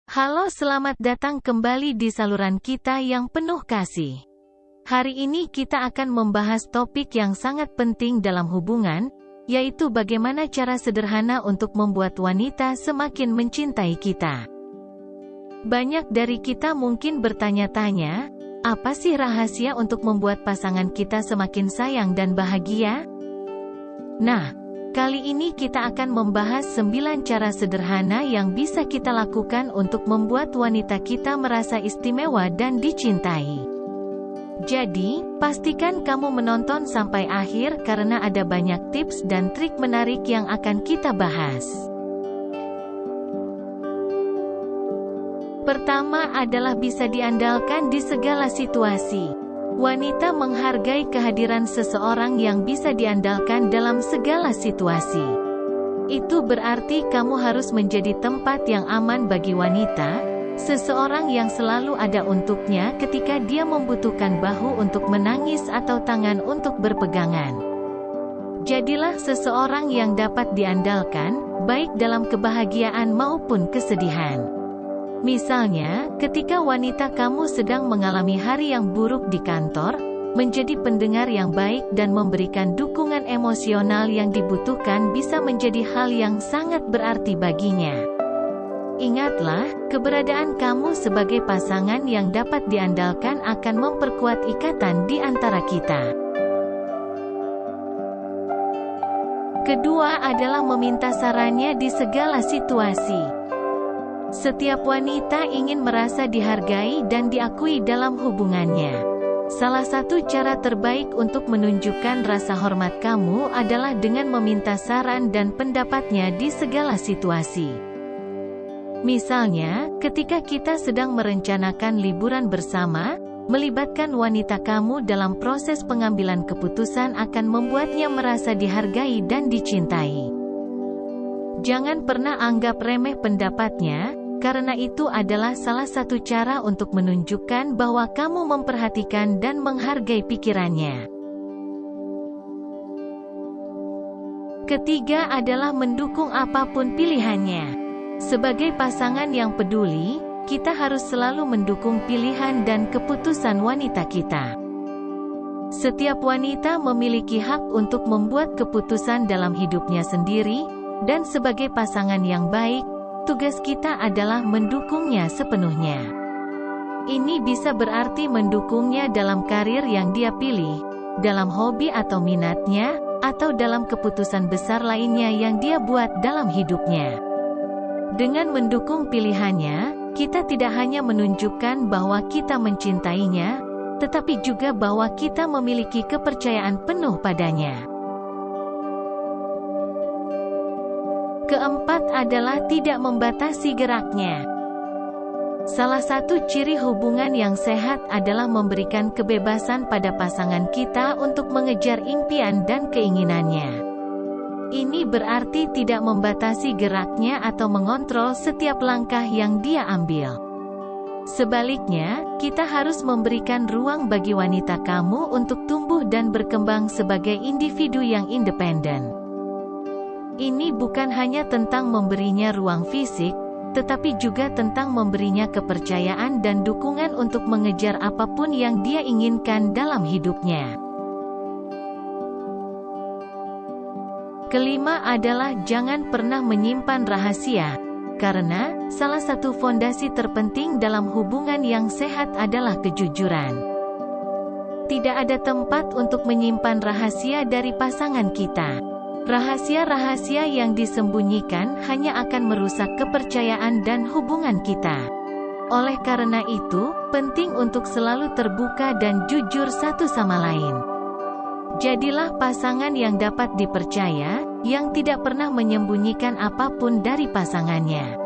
Halo, selamat datang kembali di saluran kita yang penuh kasih. Hari ini kita akan membahas topik yang sangat penting dalam hubungan, yaitu bagaimana cara sederhana untuk membuat wanita semakin mencintai kita. Banyak dari kita mungkin bertanya-tanya, apa sih rahasia untuk membuat pasangan kita semakin sayang dan bahagia? Nah, kali ini kita akan membahas 9 cara sederhana yang bisa kita lakukan untuk membuat wanita kita merasa istimewa dan dicintai. Jadi, pastikan kamu menonton sampai akhir karena ada banyak tips dan trik menarik yang akan kita bahas. Pertama adalah bisa diandalkan di segala situasi. Wanita menghargai kehadiran seseorang yang bisa diandalkan dalam segala situasi. Itu berarti kamu harus menjadi tempat yang aman bagi wanita, seseorang yang selalu ada untuknya ketika dia membutuhkan bahu untuk menangis atau tangan untuk berpegangan. Jadilah seseorang yang dapat diandalkan, baik dalam kebahagiaan maupun kesedihan. Misalnya, ketika wanita kamu sedang mengalami hari yang buruk di kantor, menjadi pendengar yang baik dan memberikan dukungan emosional yang dibutuhkan bisa menjadi hal yang sangat berarti baginya. Ingatlah, keberadaan kamu sebagai pasangan yang dapat diandalkan akan memperkuat ikatan di antara kita. Kedua adalah meminta sarannya di segala situasi. Setiap wanita ingin merasa dihargai dan diakui dalam hubungannya. Salah satu cara terbaik untuk menunjukkan rasa hormat kamu adalah dengan meminta saran dan pendapatnya di segala situasi. Misalnya, ketika kita sedang merencanakan liburan bersama, melibatkan wanita kamu dalam proses pengambilan keputusan akan membuatnya merasa dihargai dan dicintai. Jangan pernah anggap remeh pendapatnya, karena itu adalah salah satu cara untuk menunjukkan bahwa kamu memperhatikan dan menghargai pikirannya. Ketiga adalah mendukung apapun pilihannya. Sebagai pasangan yang peduli, kita harus selalu mendukung pilihan dan keputusan wanita kita. Setiap wanita memiliki hak untuk membuat keputusan dalam hidupnya sendiri, dan sebagai pasangan yang baik, tugas kita adalah mendukungnya sepenuhnya. Ini bisa berarti mendukungnya dalam karir yang dia pilih, dalam hobi atau minatnya, atau dalam keputusan besar lainnya yang dia buat dalam hidupnya. Dengan mendukung pilihannya, kita tidak hanya menunjukkan bahwa kita mencintainya, tetapi juga bahwa kita memiliki kepercayaan penuh padanya. Keempat adalah tidak membatasi geraknya. Salah satu ciri hubungan yang sehat adalah memberikan kebebasan pada pasangan kita untuk mengejar impian dan keinginannya. Ini berarti tidak membatasi geraknya atau mengontrol setiap langkah yang dia ambil. Sebaliknya, kita harus memberikan ruang bagi wanita kamu untuk tumbuh dan berkembang sebagai individu yang independen. Ini bukan hanya tentang memberinya ruang fisik, tetapi juga tentang memberinya kepercayaan dan dukungan untuk mengejar apapun yang dia inginkan dalam hidupnya. Kelima adalah jangan pernah menyimpan rahasia, karena salah satu fondasi terpenting dalam hubungan yang sehat adalah kejujuran. Tidak ada tempat untuk menyimpan rahasia dari pasangan kita. Rahasia-rahasia yang disembunyikan hanya akan merusak kepercayaan dan hubungan kita. Oleh karena itu, penting untuk selalu terbuka dan jujur satu sama lain. Jadilah pasangan yang dapat dipercaya, yang tidak pernah menyembunyikan apapun dari pasangannya.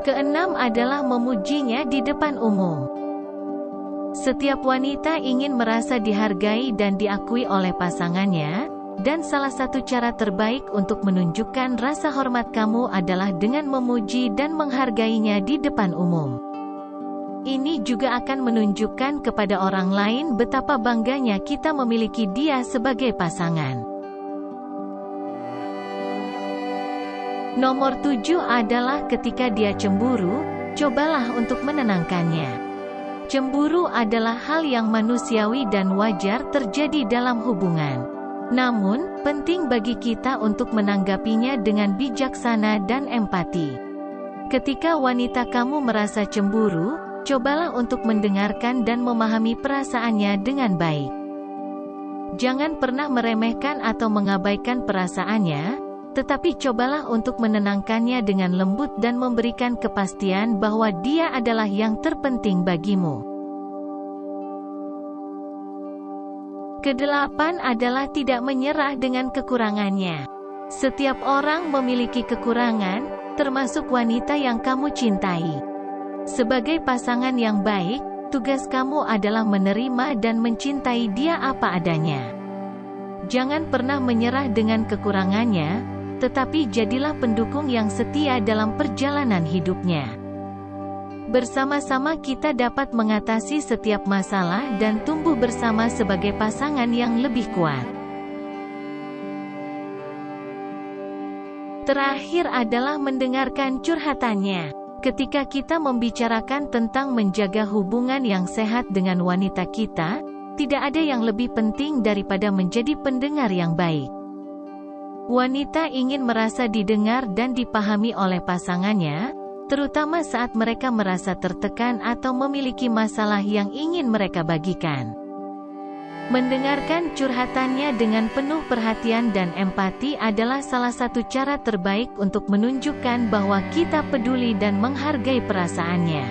Keenam adalah memujinya di depan umum. Setiap wanita ingin merasa dihargai dan diakui oleh pasangannya, dan salah satu cara terbaik untuk menunjukkan rasa hormat kamu adalah dengan memuji dan menghargainya di depan umum. Ini juga akan menunjukkan kepada orang lain betapa bangganya kita memiliki dia sebagai pasangan. Nomor 7 adalah ketika dia cemburu, cobalah untuk menenangkannya. Cemburu adalah hal yang manusiawi dan wajar terjadi dalam hubungan. Namun, penting bagi kita untuk menanggapinya dengan bijaksana dan empati. Ketika wanita kamu merasa cemburu, cobalah untuk mendengarkan dan memahami perasaannya dengan baik. Jangan pernah meremehkan atau mengabaikan perasaannya, tetapi cobalah untuk menenangkannya dengan lembut dan memberikan kepastian bahwa dia adalah yang terpenting bagimu. Kedelapan adalah tidak menyerah dengan kekurangannya. Setiap orang memiliki kekurangan, termasuk wanita yang kamu cintai. Sebagai pasangan yang baik, tugas kamu adalah menerima dan mencintai dia apa adanya. Jangan pernah menyerah dengan kekurangannya, tetapi jadilah pendukung yang setia dalam perjalanan hidupnya. Bersama-sama kita dapat mengatasi setiap masalah dan tumbuh bersama sebagai pasangan yang lebih kuat. Terakhir adalah mendengarkan curhatannya. Ketika kita membicarakan tentang menjaga hubungan yang sehat dengan wanita kita, tidak ada yang lebih penting daripada menjadi pendengar yang baik. Wanita ingin merasa didengar dan dipahami oleh pasangannya, terutama saat mereka merasa tertekan atau memiliki masalah yang ingin mereka bagikan. Mendengarkan curhatannya dengan penuh perhatian dan empati adalah salah satu cara terbaik untuk menunjukkan bahwa kita peduli dan menghargai perasaannya.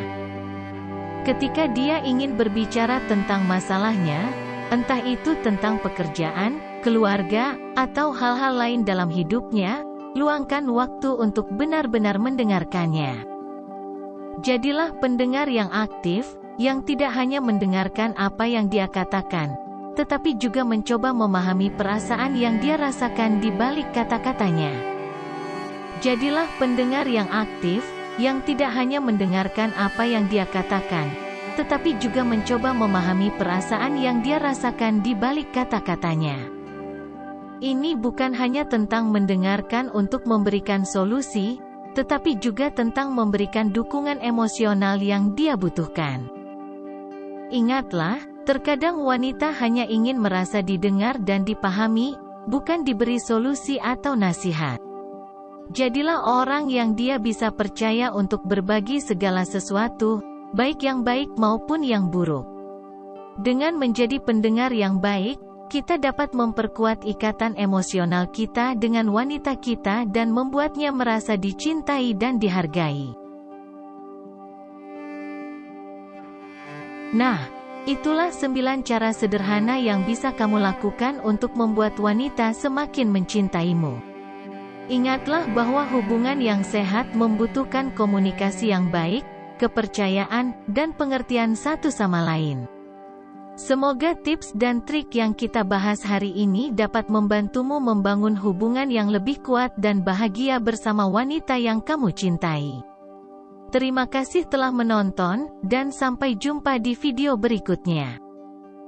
Ketika dia ingin berbicara tentang masalahnya, entah itu tentang pekerjaan, keluarga, atau hal-hal lain dalam hidupnya, luangkan waktu untuk benar-benar mendengarkannya. Jadilah pendengar yang aktif, yang tidak hanya mendengarkan apa yang dia katakan, tetapi juga mencoba memahami perasaan yang dia rasakan di balik kata-katanya. Jadilah pendengar yang aktif, yang tidak hanya mendengarkan apa yang dia katakan, tetapi juga mencoba memahami perasaan yang dia rasakan di balik kata-katanya. Ini bukan hanya tentang mendengarkan untuk memberikan solusi, tetapi juga tentang memberikan dukungan emosional yang dia butuhkan. Ingatlah, terkadang wanita hanya ingin merasa didengar dan dipahami, bukan diberi solusi atau nasihat. Jadilah orang yang dia bisa percaya untuk berbagi segala sesuatu, baik yang baik maupun yang buruk. Dengan menjadi pendengar yang baik, kita dapat memperkuat ikatan emosional kita dengan wanita kita dan membuatnya merasa dicintai dan dihargai. Nah, itulah 9 cara sederhana yang bisa kamu lakukan untuk membuat wanita semakin mencintaimu. Ingatlah bahwa hubungan yang sehat membutuhkan komunikasi yang baik, kepercayaan, dan pengertian satu sama lain. Semoga tips dan trik yang kita bahas hari ini dapat membantumu membangun hubungan yang lebih kuat dan bahagia bersama wanita yang kamu cintai. Terima kasih telah menonton, dan sampai jumpa di video berikutnya.